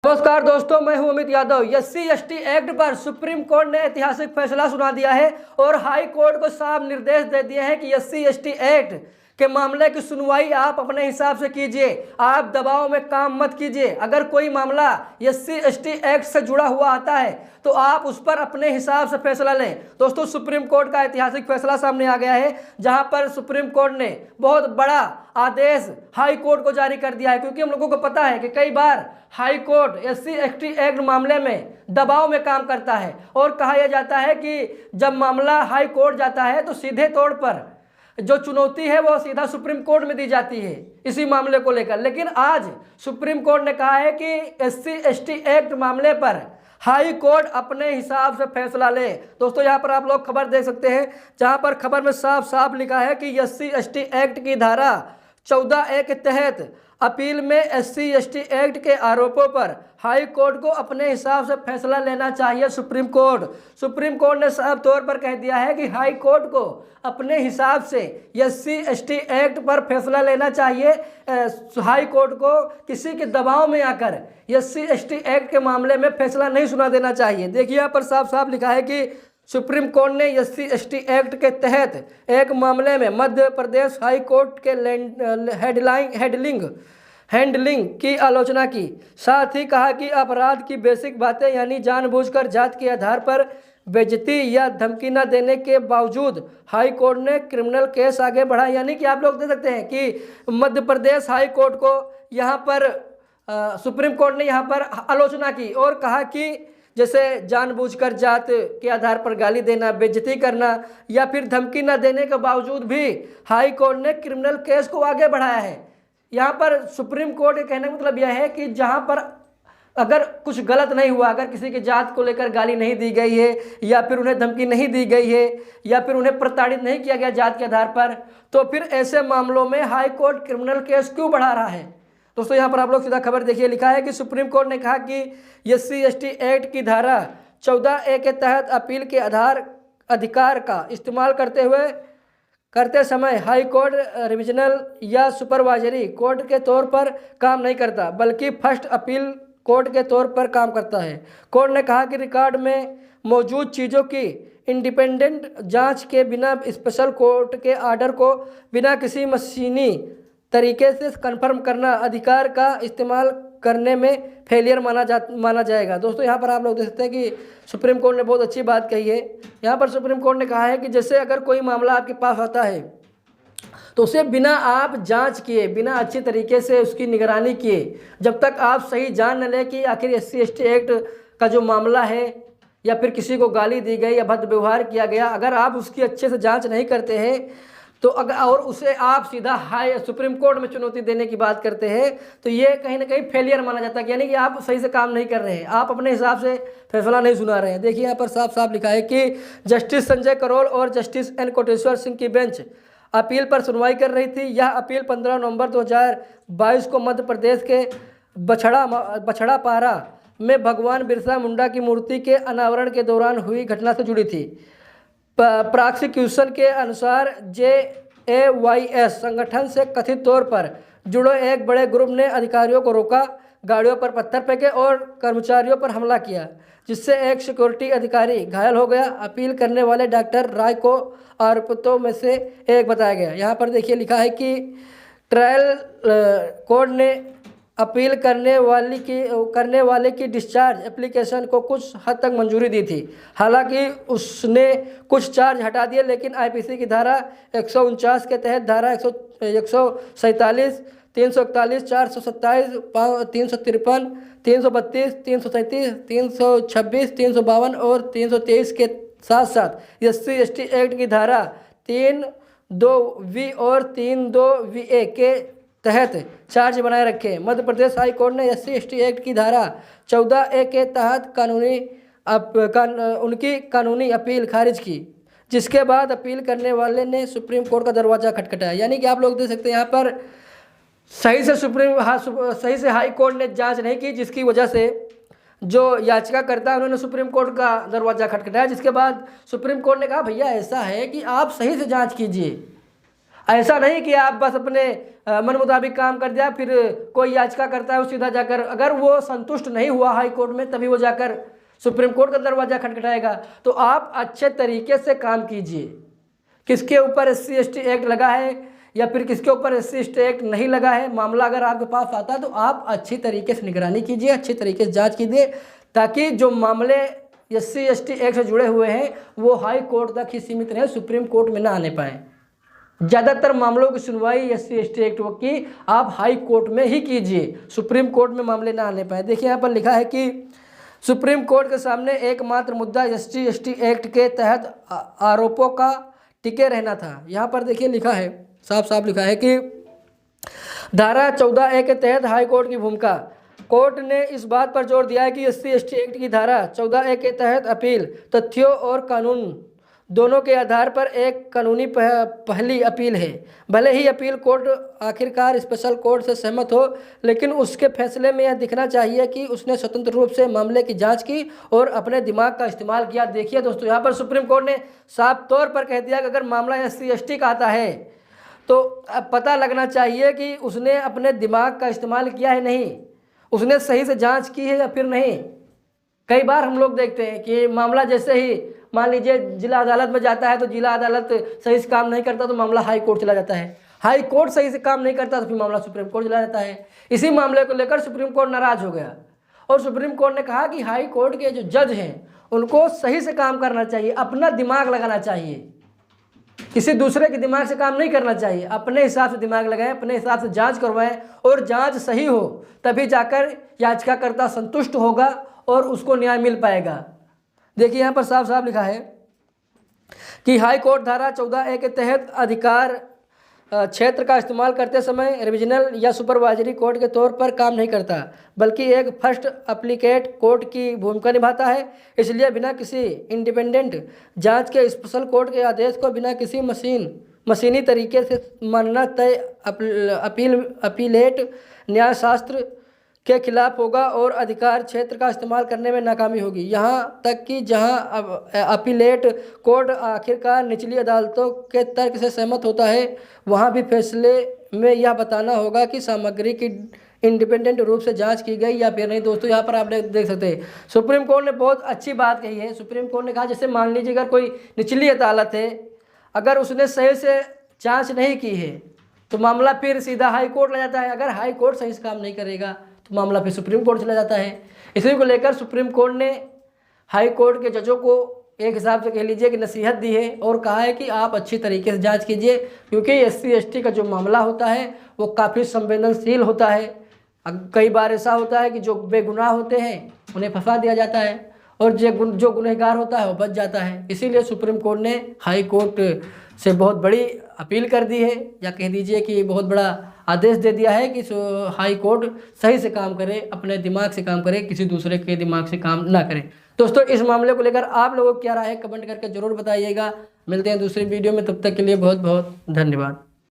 नमस्कार दोस्तों, मैं हूं अमित यादव। SC/ST एक्ट पर सुप्रीम कोर्ट ने ऐतिहासिक फैसला सुना दिया है और हाई कोर्ट को साफ निर्देश दे दिए हैं कि SC/ST एक्ट के मामले की सुनवाई आप अपने हिसाब से कीजिए, आप दबाव में काम मत कीजिए। अगर कोई मामला SC/ST एक्ट से जुड़ा हुआ आता है तो आप उस पर अपने हिसाब से फैसला लें। दोस्तों, सुप्रीम कोर्ट का ऐतिहासिक फैसला सामने आ गया है, जहां पर सुप्रीम कोर्ट ने बहुत बड़ा आदेश हाई कोर्ट को जारी कर दिया है। क्योंकि हम लोगों को पता है कि कई बार हाई कोर्ट SC/ST एक्ट मामले में दबाव में काम करता है और कहा यह जाता है कि जब मामला हाई कोर्ट जाता है तो सीधे तौर पर जो चुनौती है वो सीधा सुप्रीम कोर्ट में दी जाती है इसी मामले को लेकर। लेकिन आज सुप्रीम कोर्ट ने कहा है कि SC/ST एक्ट मामले पर हाई कोर्ट अपने हिसाब से फैसला ले। दोस्तों, यहाँ पर आप लोग खबर देख सकते हैं, जहाँ पर खबर में साफ साफ लिखा है कि SC/ST एक्ट की धारा 14A के तहत अपील में SC/ST एक्ट के आरोपों पर हाई कोर्ट को अपने हिसाब से फैसला लेना चाहिए। सुप्रीम कोर्ट ने साफ तौर पर कह दिया है कि हाई कोर्ट को अपने हिसाब से SC/ST एक्ट पर फैसला लेना चाहिए। हाई कोर्ट को किसी के दबाव में आकर SC/ST एक्ट के मामले में फैसला नहीं सुना देना चाहिए। देखिए, यहाँ पर साफ साफ लिखा है कि सुप्रीम कोर्ट ने SC/ST एक्ट के तहत एक मामले में मध्य प्रदेश हाई कोर्ट के हैंडलिंग की आलोचना की। साथ ही कहा कि अपराध की बेसिक बातें यानी जानबूझकर जात के आधार पर बेइज्जती या धमकी न देने के बावजूद हाई कोर्ट ने क्रिमिनल केस आगे बढ़ाया। यानी कि आप लोग देख सकते हैं कि मध्य प्रदेश हाई कोर्ट को यहाँ पर सुप्रीम कोर्ट ने यहाँ पर आलोचना की और कहा कि जैसे जानबूझकर जात के आधार पर गाली देना, बेइज्जती करना या फिर धमकी न देने के बावजूद भी हाई कोर्ट ने क्रिमिनल केस को आगे बढ़ाया है। यहाँ पर सुप्रीम कोर्ट के कहने का मतलब यह है कि जहाँ पर अगर कुछ गलत नहीं हुआ, अगर किसी की जात को लेकर गाली नहीं दी गई है या फिर उन्हें धमकी नहीं दी गई है या फिर उन्हें प्रताड़ित नहीं किया गया जात के आधार पर, तो फिर ऐसे मामलों में हाई कोर्ट क्रिमिनल केस क्यों बढ़ा रहा है। दोस्तों, यहाँ पर आप लोग सीधा खबर देखिए, लिखा है कि सुप्रीम कोर्ट ने कहा कि SC/ST एक्ट की धारा 14A के तहत अपील के अधिकार का इस्तेमाल करते समय हाई कोर्ट रिविजनल या सुपरवाइजरी कोर्ट के तौर पर काम नहीं करता, बल्कि फर्स्ट अपील कोर्ट के तौर पर काम करता है। कोर्ट ने कहा कि रिकॉर्ड में मौजूद चीज़ों की इंडिपेंडेंट जांच के बिना स्पेशल कोर्ट के ऑर्डर को बिना किसी मशीनी तरीके से कंफर्म करना अधिकार का इस्तेमाल करने में फेलियर माना जाएगा। दोस्तों, यहाँ पर आप लोग देख सकते हैं कि सुप्रीम कोर्ट ने बहुत अच्छी बात कही है। यहाँ पर सुप्रीम कोर्ट ने कहा है कि जैसे अगर कोई मामला आपके पास आता है तो उसे बिना आप जांच किए, बिना अच्छी तरीके से उसकी निगरानी किए, जब तक आप सही जान न लें कि आखिर SC/ST एक्ट का जो मामला है या फिर किसी को गाली दी गई या भद्र व्यवहार किया गया, अगर आप उसकी अच्छे से जांच नहीं करते हैं तो अगर और उसे आप सीधा सुप्रीम कोर्ट में चुनौती देने की बात करते हैं तो ये कहीं ना कहीं फेलियर माना जाता है। यानी कि आप सही से काम नहीं कर रहे हैं, आप अपने हिसाब से फैसला नहीं सुना रहे हैं। देखिए, यहाँ पर साफ साफ लिखा है कि जस्टिस संजय करोल और जस्टिस एन कोटेश्वर सिंह की बेंच अपील पर सुनवाई कर रही थी। यह अपील 15 नवंबर 2022 को मध्य प्रदेश के बछड़ा पारा में भगवान बिरसा मुंडा की मूर्ति के अनावरण के दौरान हुई घटना से जुड़ी थी। प्रोसिक्यूशन के अनुसार JAYS संगठन से कथित तौर पर जुड़े एक बड़े ग्रुप ने अधिकारियों को रोका, गाड़ियों पर पत्थर फेंके और कर्मचारियों पर हमला किया, जिससे एक सिक्योरिटी अधिकारी घायल हो गया। अपील करने वाले डॉक्टर राय को आरोपितों में से एक बताया गया। यहाँ पर देखिए, लिखा है कि ट्रायल कोर्ट ने अपील करने वाले की डिस्चार्ज एप्लीकेशन को कुछ हद तक मंजूरी दी थी। हालांकि उसने कुछ चार्ज हटा दिए, लेकिन IPC की धारा 149 के तहत धारा 147, 341, 427, 353, 332, 337, 326, 352 और 323 के साथ साथ SC/ST एक्ट की धारा 3(2)V और 3(2)VA के तहत चार्ज बनाए रखे। मध्य प्रदेश हाई कोर्ट ने SC/ST एक्ट की धारा 14A के तहत उनकी कानूनी अपील खारिज की, जिसके बाद अपील करने वाले ने सुप्रीम कोर्ट का दरवाजा खटखटाया। यानी कि आप लोग देख सकते हैं, यहाँ पर सही से हाई कोर्ट ने जांच नहीं की, जिसकी वजह से जो याचिकाकर्ता उन्होंने सुप्रीम कोर्ट का दरवाजा खटखटाया, जिसके बाद सुप्रीम कोर्ट ने कहा भैया ऐसा है कि आप सही से जांच कीजिए, ऐसा नहीं कि आप बस अपने मन मुताबिक काम कर दिया, फिर कोई याचिका करता है वो सीधा जाकर, अगर वो संतुष्ट नहीं हुआ हाई कोर्ट में तभी वो जाकर सुप्रीम कोर्ट का दरवाज़ा खटखटाएगा। तो आप अच्छे तरीके से काम कीजिए। किसके ऊपर SC/ST एक्ट लगा है या फिर किसके ऊपर SC/ST एक्ट नहीं लगा है, मामला अगर आपके पास आता है तो आप अच्छी तरीके से निगरानी कीजिए, अच्छी तरीके से जाँच कीजिए, ताकि जो मामले SC/ST एक्ट से जुड़े हुए हैं वो हाई कोर्ट तक ही सीमित रहे, सुप्रीम कोर्ट में ना आने पाए। ज़्यादातर मामलों की सुनवाई SC/ST एक्ट की आप हाई कोर्ट में ही कीजिए, सुप्रीम कोर्ट में मामले ना आने पाए। देखिए यहाँ पर लिखा है कि सुप्रीम कोर्ट के सामने एकमात्र मुद्दा SC/ST एक्ट के तहत आरोपों का टिके रहना था। यहाँ पर देखिए लिखा है, साफ साफ लिखा है कि धारा 14A के तहत हाई कोर्ट की भूमिका। कोर्ट ने इस बात पर जोर दिया है कि SC/ST एक्ट की धारा 14A के तहत अपील तथ्यों और कानून दोनों के आधार पर एक कानूनी पहली अपील है। भले ही अपील कोर्ट आखिरकार स्पेशल कोर्ट से सहमत हो, लेकिन उसके फैसले में यह दिखना चाहिए कि उसने स्वतंत्र रूप से मामले की जांच की और अपने दिमाग का इस्तेमाल किया। देखिए दोस्तों, यहाँ पर सुप्रीम कोर्ट ने साफ तौर पर कह दिया कि अगर मामला SC/ST का आता है तो पता लगना चाहिए कि उसने अपने दिमाग का इस्तेमाल किया है, नहीं उसने सही से जाँच की है या फिर नहीं। कई बार हम लोग देखते हैं कि मामला जैसे ही मान लीजिए जिला अदालत में जाता है तो जिला अदालत सही से काम नहीं करता तो मामला हाई कोर्ट चला जाता है, हाई कोर्ट सही से काम नहीं करता तो फिर मामला सुप्रीम कोर्ट चला जाता है। इसी मामले को लेकर सुप्रीम कोर्ट नाराज हो गया और सुप्रीम कोर्ट ने कहा कि हाई कोर्ट के जो जज हैं उनको सही से काम करना चाहिए, अपना दिमाग लगाना चाहिए, किसी दूसरे के दिमाग से काम नहीं करना चाहिए, अपने हिसाब से दिमाग लगाएं, अपने हिसाब से जाँच करवाएं और जाँच सही हो तभी जाकर याचिकाकर्ता संतुष्ट होगा और उसको न्याय मिल पाएगा। देखिए यहाँ पर साफ साफ लिखा है कि हाई कोर्ट धारा 14A के तहत अधिकार क्षेत्र का इस्तेमाल करते समय रिविजनल या सुपरवाइजरी कोर्ट के तौर पर काम नहीं करता, बल्कि एक फर्स्ट एप्लीकेट कोर्ट की भूमिका निभाता है। इसलिए बिना किसी इंडिपेंडेंट जांच के स्पेशल कोर्ट के आदेश को बिना किसी मशीनी तरीके से मानना तय अपीलेट न्यायशास्त्र के खिलाफ होगा और अधिकार क्षेत्र का इस्तेमाल करने में नाकामी होगी। यहाँ तक कि जहाँ अपीलेट कोर्ट आखिरकार निचली अदालतों के तर्क से सहमत होता है, वहाँ भी फैसले में यह बताना होगा कि सामग्री की इंडिपेंडेंट रूप से जांच की गई या फिर नहीं। दोस्तों यहाँ पर आप देख सकते हैं सुप्रीम कोर्ट ने बहुत अच्छी बात कही है। सुप्रीम कोर्ट ने कहा जैसे मान लीजिए अगर कोई निचली अदालत है, अगर उसने सही से जाँच नहीं की है तो मामला फिर सीधा हाई कोर्ट ले जाता है। अगर हाई कोर्ट सही से काम नहीं करेगा तो मामला फिर सुप्रीम कोर्ट चला जाता है। इसी को लेकर सुप्रीम कोर्ट ने हाई कोर्ट के जजों को एक हिसाब से कह लीजिए कि नसीहत दी है और कहा है कि आप अच्छी तरीके से जांच कीजिए, क्योंकि SC/ST का जो मामला होता है वो काफ़ी संवेदनशील होता है। कई बार ऐसा होता है कि जो बेगुनाह होते हैं उन्हें फंसा दिया जाता है और जो गुनहगार होता है वो बच जाता है। इसीलिए सुप्रीम कोर्ट ने हाई कोर्ट से बहुत बड़ी अपील कर दी है, या कह दीजिए कि बहुत बड़ा आदेश दे दिया है कि हाई कोर्ट सही से काम करे, अपने दिमाग से काम करे, किसी दूसरे के दिमाग से काम ना करे। दोस्तों इस मामले को लेकर आप लोगों को क्या राय है कमेंट करके ज़रूर बताइएगा। मिलते हैं दूसरी वीडियो में, तब तक के लिए बहुत बहुत धन्यवाद।